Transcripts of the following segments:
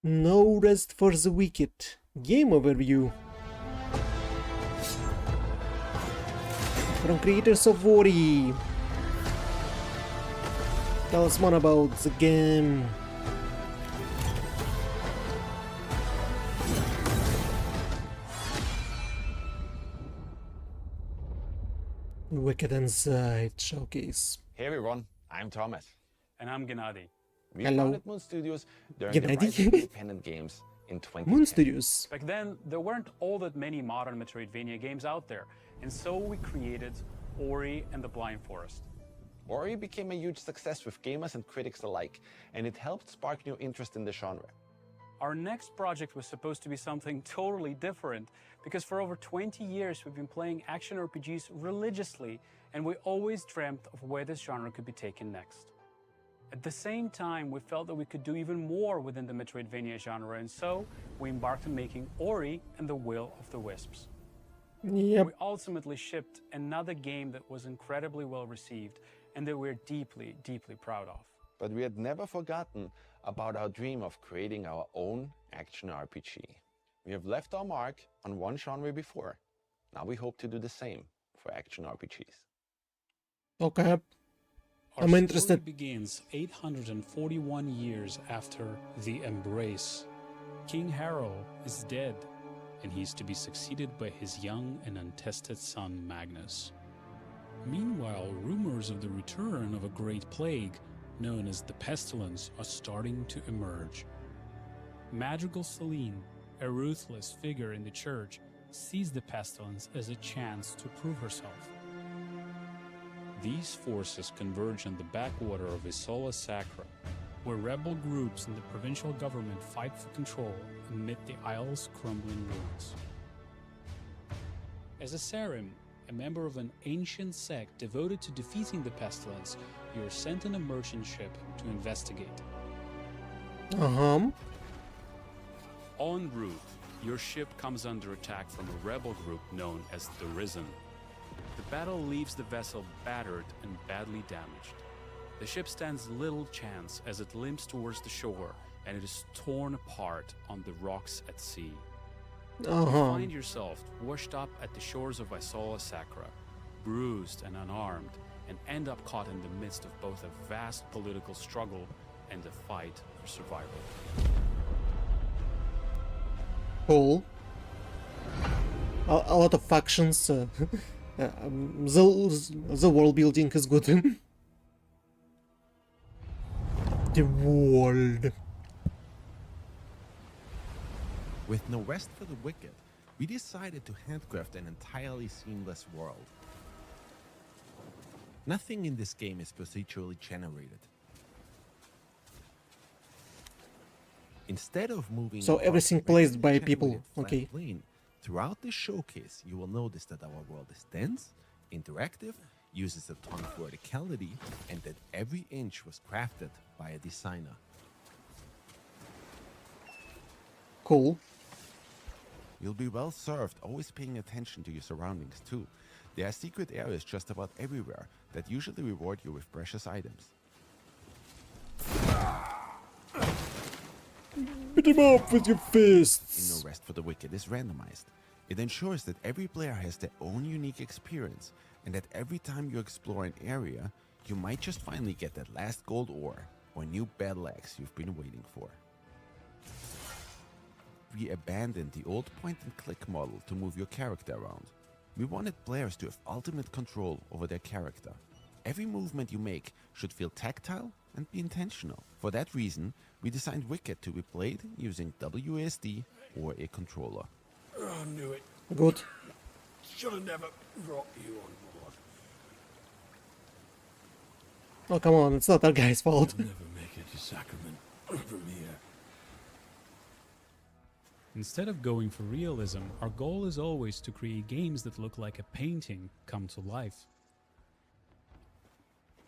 No rest for the wicked. Game overview. From creators of Ori. Tell us more about the game. Wicked Inside Showcase. Hey everyone, I'm Thomas. And I'm Gennady. We Hello. founded Moon Studios during the rise of Gennady? independent games in 2010. Moon Studios. Back then, there weren't all that many modern Metroidvania games out there, and so we created Ori and the Blind Forest. Ori became a huge success with gamers and critics alike, and it helped spark new interest in the genre. Our next project was supposed to be something totally different, because for over 20 years we've been playing action RPGs religiously, and we always dreamt of where this genre could be taken next. At the same time, we felt that we could do even more within the Metroidvania genre, and so we embarked on making Ori and the Will of the Wisps. Yep. We ultimately shipped another game that was incredibly well received and that we're deeply, deeply proud of. But we had never forgotten about our dream of creating our own action RPG. We have left our mark on one genre before. Now we hope to do the same for action RPGs. Okay. Our I'm interested. story begins 841 years after the Embrace. King Harrow is dead, and he's to be succeeded by his young and untested son Magnus. Meanwhile, rumors of the return of a great plague, known as the Pestilence, are starting to emerge. Magical Celine, a ruthless figure in the church, sees the Pestilence as a chance to prove herself. These forces converge on the backwater of Isola Sacra, where rebel groups and the provincial government fight for control amid the isle's crumbling ruins. As a Sarim, a member of an ancient sect devoted to defeating the Pestilence, you are sent on a merchant ship to investigate. Uh-huh. En route, your ship comes under attack from a rebel group known as the Risen. The battle leaves the vessel battered and badly damaged. The ship stands little chance as it limps towards the shore, and it is torn apart on the rocks at sea. You find yourself washed up at the shores of Isola Sacra, bruised and unarmed, and end up caught in the midst of both a vast political struggle and a fight for survival. Cool. A lot of factions. The world building is good. The world. With no rest for the wicked, we decided to handcraft an entirely seamless world. Nothing in this game is procedurally generated. Instead of moving So across everything a placed by regularly people, generated flat okay. plane, throughout this showcase, you will notice that our world is dense, interactive, uses a ton of verticality, and that every inch was crafted by a designer. Cool. You'll be well served, always paying attention to your surroundings too. There are secret areas just about everywhere that usually reward you with precious items. Beat him up with your In fists. No Rest for the Wicked is randomized. It ensures that every player has their own unique experience, and that every time you explore an area, you might just finally get that last gold ore or new battle axe you've been waiting for. We abandoned the old point-and-click model to move your character around. We wanted players to have ultimate control over their character. Every movement you make should feel tactile and be intentional. For that reason, we designed Wicked to be played using WASD or a controller. Oh, I knew it. Good. Should have never brought you on board. Oh, come on, it's not that guy's fault. Never make it to Sacrament from here. Instead of going for realism, our goal is always to create games that look like a painting come to life.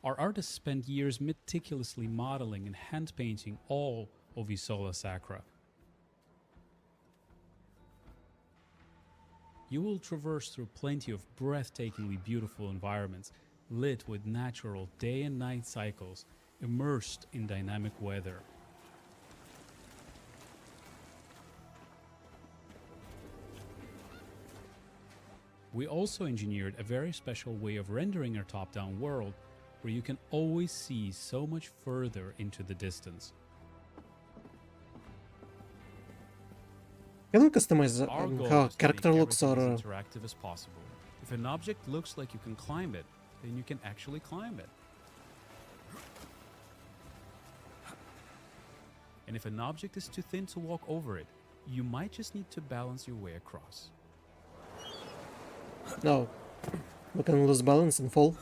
Our artists spent years meticulously modeling and hand-painting all of Isola Sacra. You will traverse through plenty of breathtakingly beautiful environments, lit with natural day and night cycles, immersed in dynamic weather. We also engineered a very special way of rendering our top-down world where you can always see so much further into the distance. Can we customize Our goal how is to character make looks, or everything as interactive as possible. If an object looks like you can climb it, then you can actually climb it. And if an object is too thin to walk over it, you might just need to balance your way across. no? We can lose balance and fall.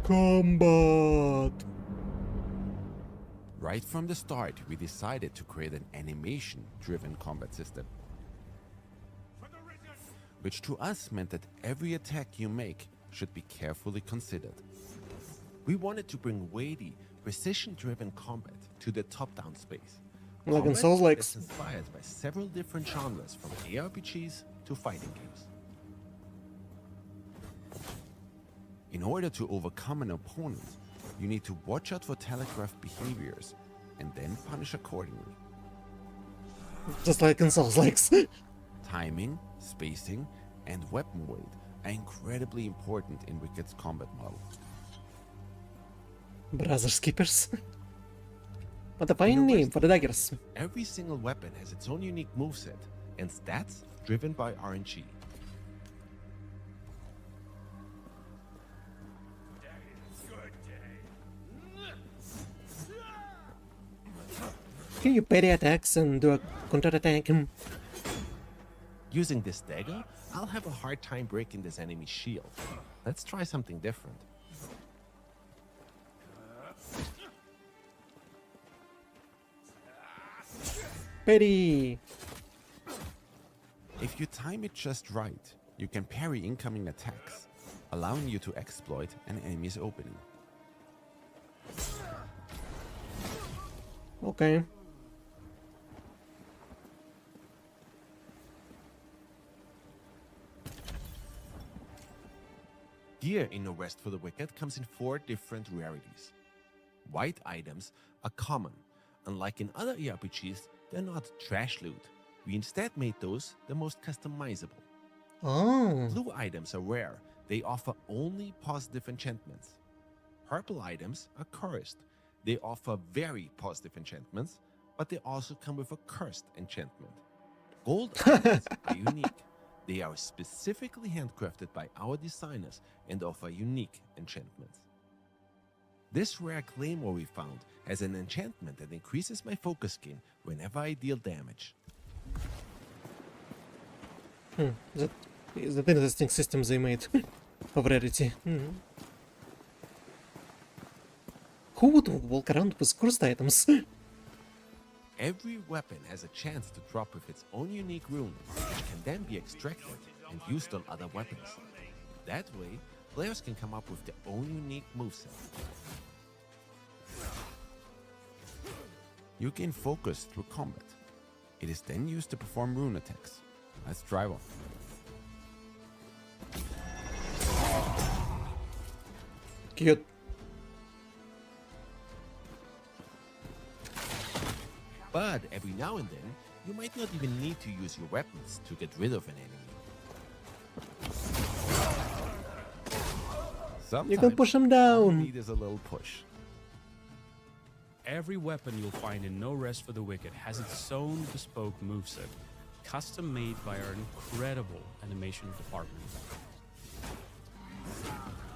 Combat. Right from the start, we decided to create an animation-driven combat system, which to us meant that every attack you make should be carefully considered. We wanted to bring weighty, precision-driven combat to the top-down space. Like in Combat Souls-likes. that's inspired by several different genres, from ARPGs to fighting games. In order to overcome an opponent, you need to watch out for telegraphed behaviors and then punish accordingly. Just like in Souls-likes. Timing, spacing, and weapon weight are incredibly important in Wicked's combat model. Brothers Keepers. What a fine name for the daggers. Every single weapon has its own unique moveset and stats driven by RNG. Can you parry attacks and do a counter-attack? Using this dagger, I'll have a hard time breaking this enemy's shield. Let's try something different. Parry. If you time it just right, you can parry incoming attacks, allowing you to exploit an enemy's opening. Okay. Gear in No Rest for the Wicked comes in 4 different rarities. White items are common. Unlike in other ARPGs, they're not trash loot. We instead made those the most customizable. Oh. Blue items are rare. They offer only positive enchantments. Purple items are cursed. They offer very positive enchantments, but they also come with a cursed enchantment. Gold items are unique. They are specifically handcrafted by our designers and offer unique enchantments. This rare claymore we found has an enchantment that increases my focus gain whenever I deal damage. That is an interesting system they made of rarity. Who would walk around with cursed items? Every weapon has a chance to drop with its own unique rune, which can then be extracted and used on other weapons. That way, players can come up with their own unique moveset. You gain focus through combat. It is then used to perform rune attacks. Let's try one. Cute. But every now and then, you might not even need to use your weapons to get rid of an enemy. Sometimes You can push them all you down. need is a little push. Every weapon you'll find in No Rest for the Wicked has its own bespoke moveset, custom made by our incredible animation department.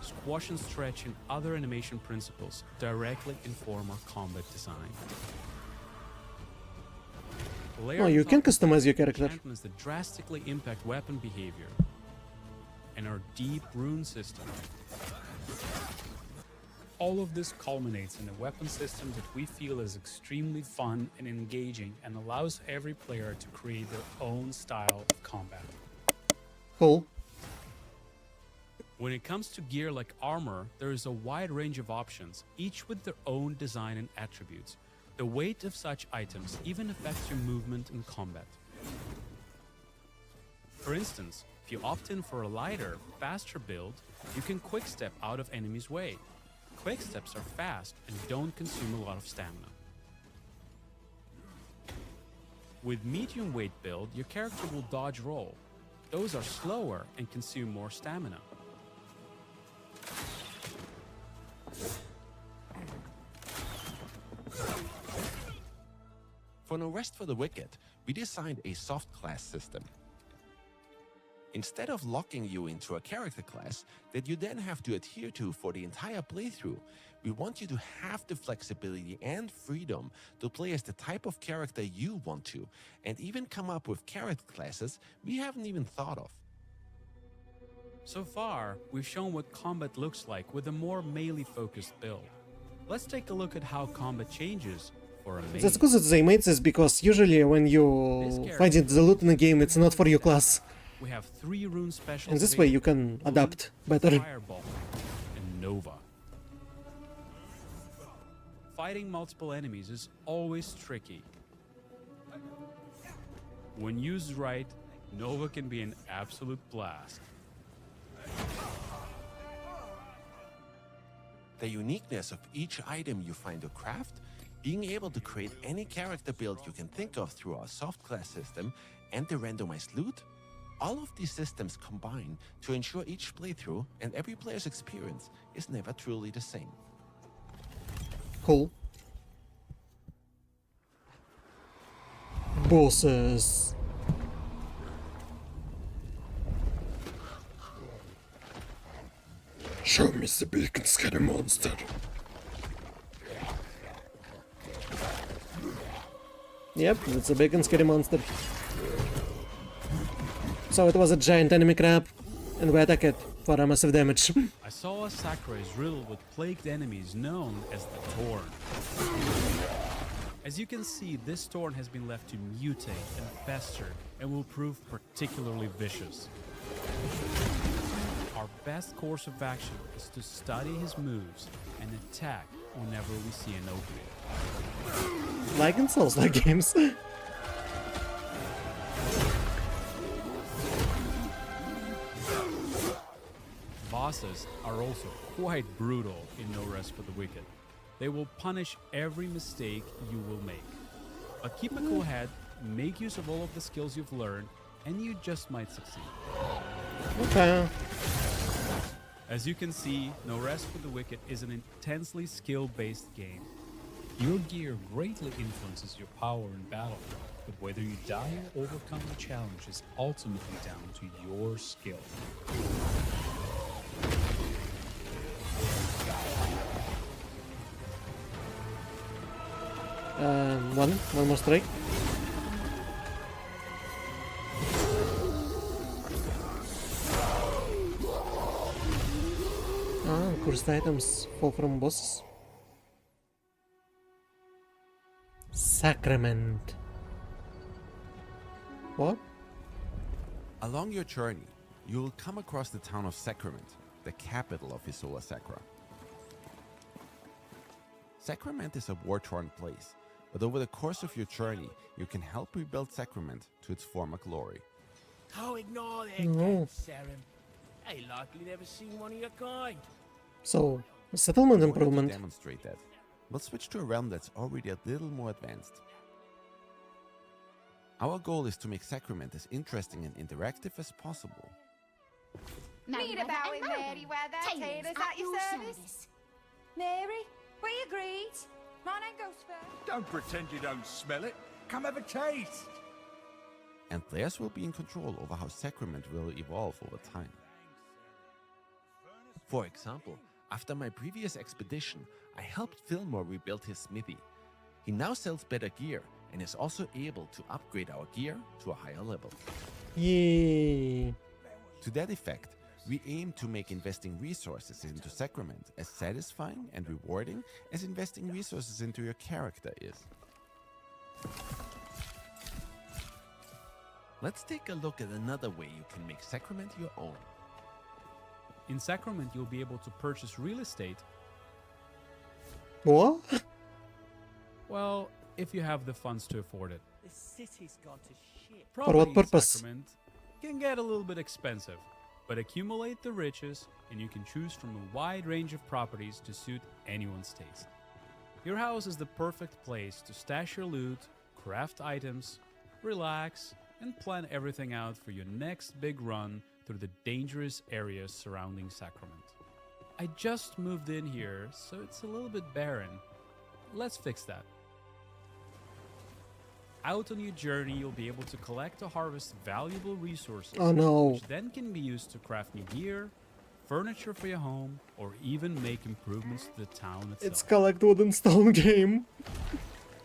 Squash and stretch and other animation principles directly inform our combat design. Oh, you can customize your character. Enchantments that drastically impact weapon behavior, and our deep rune system. All of this culminates in a weapon system that we feel is extremely fun and engaging and allows every player to create their own style of combat. Cool. When it comes to gear like armor, there is a wide range of options, each with their own design and attributes. The weight of such items even affects your movement in combat. For instance, If you opt in for a lighter, faster build, you can quick step out of enemies' way. Quick steps are fast and don't consume a lot of stamina. With medium weight build, your character will dodge roll. Those are slower and consume more stamina. For No Rest for the Wicked, we designed a soft class system. Instead of locking you into a character class that you then have to adhere to for the entire playthrough, we want you to have the flexibility and freedom to play as the type of character you want to, and even come up with character classes we haven't even thought of. So far, we've shown what combat looks like with a more melee-focused build. Let's take a look at how combat changes for a melee. That's because they made this because usually when you find the loot in a game, it's not for your class. We have 3 rune specials. And this way you can adapt better. Fireball and Nova. Fighting multiple enemies is always tricky. When used right, Nova can be an absolute blast. The uniqueness of each item you find or craft, being able to create any character build you can think of through our soft class system, and the randomized loot, all of these systems combine to ensure each playthrough and every player's experience is never truly the same. Cool. Bosses. Show me the big and scary monster. Yep, it's a big and scary monster. So it was a giant enemy crab, and we attack it for a massive damage. I saw a Sakura is riddled with plagued enemies known as the Torn. As you can see, this Torn has been left to mutate and fester and will prove particularly vicious. Our best course of action is to study his moves and attack whenever we see an opening. Like in Souls-like games. Bosses are also quite brutal in No Rest for the Wicked. They will punish every mistake you will make. But keep a cool head, make use of all of the skills you've learned, and you just might succeed. Okay. As you can see, No Rest for the Wicked is an intensely skill-based game. Your gear greatly influences your power in battle, but whether you die or overcome the challenge is ultimately down to your skill. One more strike. Cursed items fall from bosses. Sacrament. What? Along your journey, you will come across the town of Sacrament, the capital of Isola Sacra. Sacrament is a war-torn place, but over the course of your journey, you can help rebuild Sacrament to its former glory. Oh, ignore that, No. Saren. I likely never seen one of your kind. So, settlement In order to improvement. demonstrate that, we'll switch to a realm that's already a little more advanced. Our goal is to make Sacrament as interesting and interactive as possible. Read about it, Mary, where they're tailors at your service. Mary, we agreed. My name goes first. Don't pretend you don't smell it. Come have a taste. And players will be in control over how Sacrament will evolve over time. For example, after my previous expedition, I helped Fillmore rebuild his smithy. He now sells better gear and is also able to upgrade our gear to a higher level. Yay. To that effect, we aim to make investing resources into Sacrament as satisfying and rewarding as investing resources into your character is. Let's take a look at another way you can make Sacrament your own. In Sacrament, you'll be able to purchase real estate, What? well, if you have the funds to afford it. The city's gone to shit. For what Property in purpose? Sacrament can can get a little bit expensive, but accumulate the riches and you can choose from a wide range of properties to suit anyone's taste. Your house is the perfect place to stash your loot, craft items, relax, and plan everything out for your next big run through the dangerous areas surrounding Sacrament. I just moved in here, so it's a little bit barren. Let's fix that. Out on your journey, you'll be able to collect or harvest valuable resources, Oh no. which then can be used to craft new gear, furniture for your home, or even make improvements to the town itself. It's collect wood and stone game.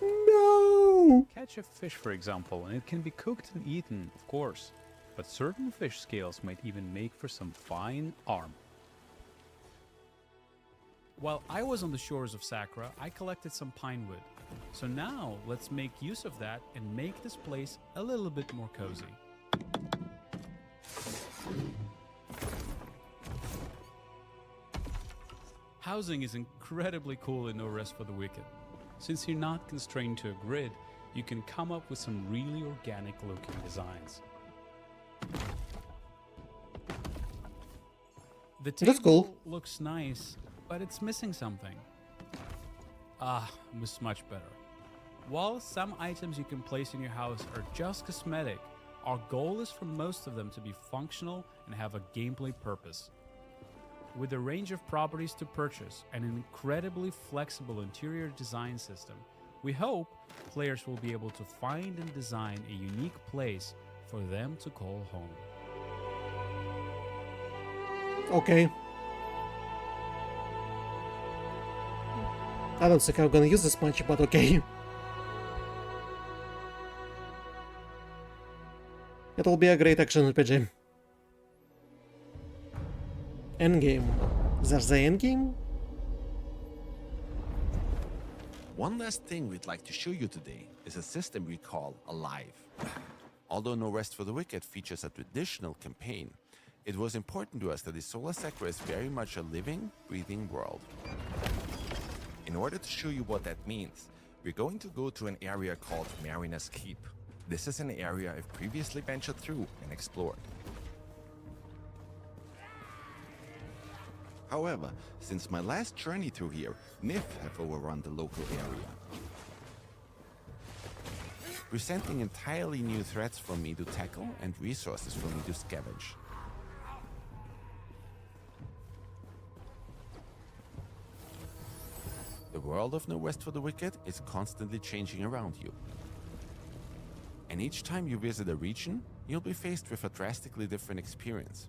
No. Catch a fish, for example, and it can be cooked and eaten, of course, but certain fish scales might even make for some fine armor. While I was on the shores of Sacra, I collected some pine wood. So now, let's make use of that and make this place a little bit more cozy. Housing is incredibly cool in No Rest for the Wicked. Since you're not constrained to a grid, you can come up with some really organic looking designs. The table That's cool. looks nice, but it's missing something. Much better. While some items you can place in your house are just cosmetic, our goal is for most of them to be functional and have a gameplay purpose. With a range of properties to purchase and an incredibly flexible interior design system, we hope players will be able to find and design a unique place for them to call home. Okay. I don't think I'm gonna use this much, but okay. It will be a great action RPG. Endgame. There's the endgame? One last thing we'd like to show you today is a system we call Alive. Although No Rest for the Wicked features a traditional campaign, it was important to us that the Solar Sacra is very much a living, breathing world. In order to show you what that means, we're going to go to an area called Mariner's Keep. This is an area I've previously ventured through and explored. However, since my last journey through here, Nif have overrun the local area, presenting entirely new threats for me to tackle and resources for me to scavenge. The world of No Rest for the Wicked is constantly changing around you. And each time you visit a region, you'll be faced with a drastically different experience.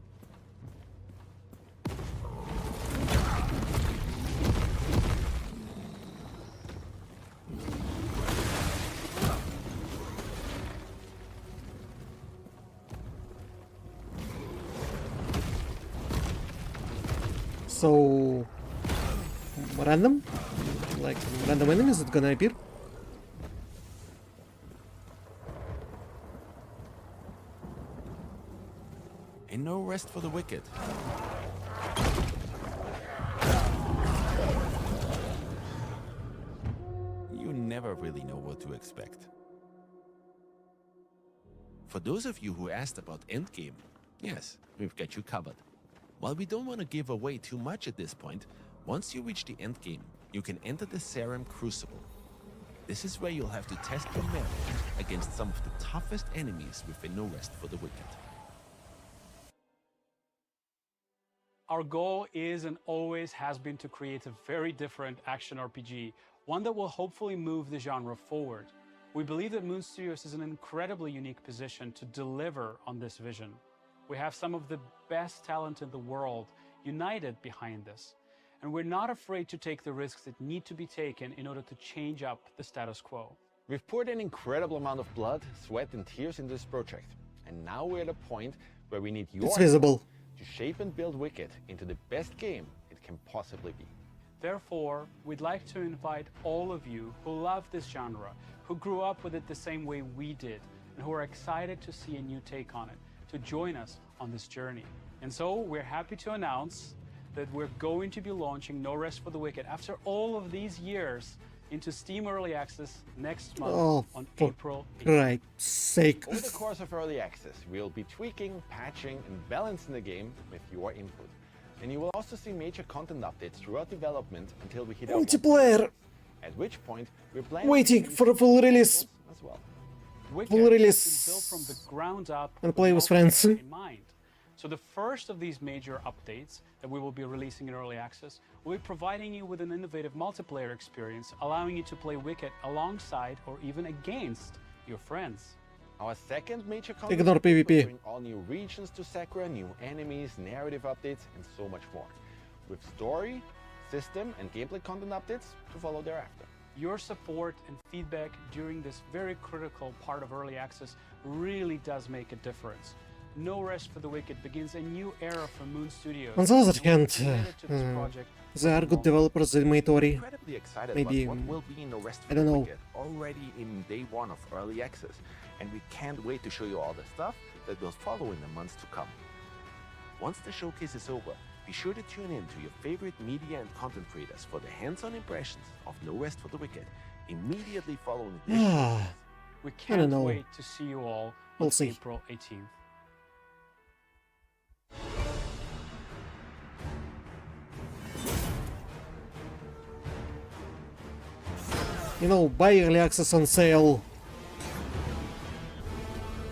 So... random? Like, random enemies that gonna appear? And No Rest for the Wicked. You never really know what to expect. For those of you who asked about Endgame, yes, we've got you covered. While we don't want to give away too much at this point, once you reach the endgame, you can enter the Serum Crucible. This is where you'll have to test your metal against some of the toughest enemies within No Rest for the Wicked. Our goal is and always has been to create a very different action RPG, one that will hopefully move the genre forward. We believe that Moon Studios is in an incredibly unique position to deliver on this vision. We have some of the best talent in the world united behind this, and we're not afraid to take the risks that need to be taken in order to change up the status quo. We've poured an incredible amount of blood, sweat, and tears into this project, and now we're at a point where we need your It's visible. to shape and build Wicked into the best game it can possibly be. Therefore, we'd like to invite all of you who love this genre, who grew up with it the same way we did, and who are excited to see a new take on it, to join us on this journey. And so we're happy to announce that we're going to be launching No Rest for the Wicked after all of these years into Steam Early Access next month Oh, on for April 8th. Christ's sake. Over the course of early access, we'll be tweaking, patching, and balancing the game with your input. And you will also see major content updates throughout development until we hit our Multiplayer. at which point we're planning Waiting to for a full release. as well. Wicked Full has release been built from the ground up and play with friends. multiplayer in mind. So the first of these major updates that we will be releasing in early access will be providing you with an innovative multiplayer experience, allowing you to play Wicked alongside or even against your friends. Our second major content Ignore update will PvP. bring all new regions to Sakura, new enemies, narrative updates, and so much more. With story, system, and gameplay content updates to follow thereafter. Your support and feedback during this very critical part of early access really does make a difference. No Rest for the Wicked begins a new era for Moon Studios. On the other and we're hand, committed to this project they are good developers, they made Ori. Incredibly excited Maybe, about what will be in the rest I of don't the know. Wicked already in day one of early access, and we can't wait to show you all the stuff that will follow in the months to come. Once the showcase is over, be sure to tune in to your favorite media and content creators for the hands-on impressions of No Rest for the Wicked immediately following this showcase. We I don't can't know. wait to see you all We'll on see. April 18th. You know, buy early access on sale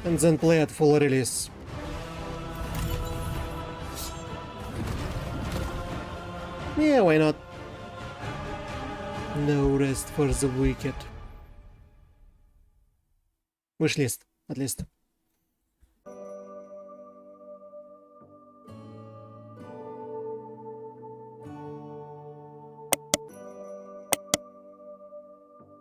and then play at full release. Yeah, why not? No Rest for the Wicked. Wishlist, at least.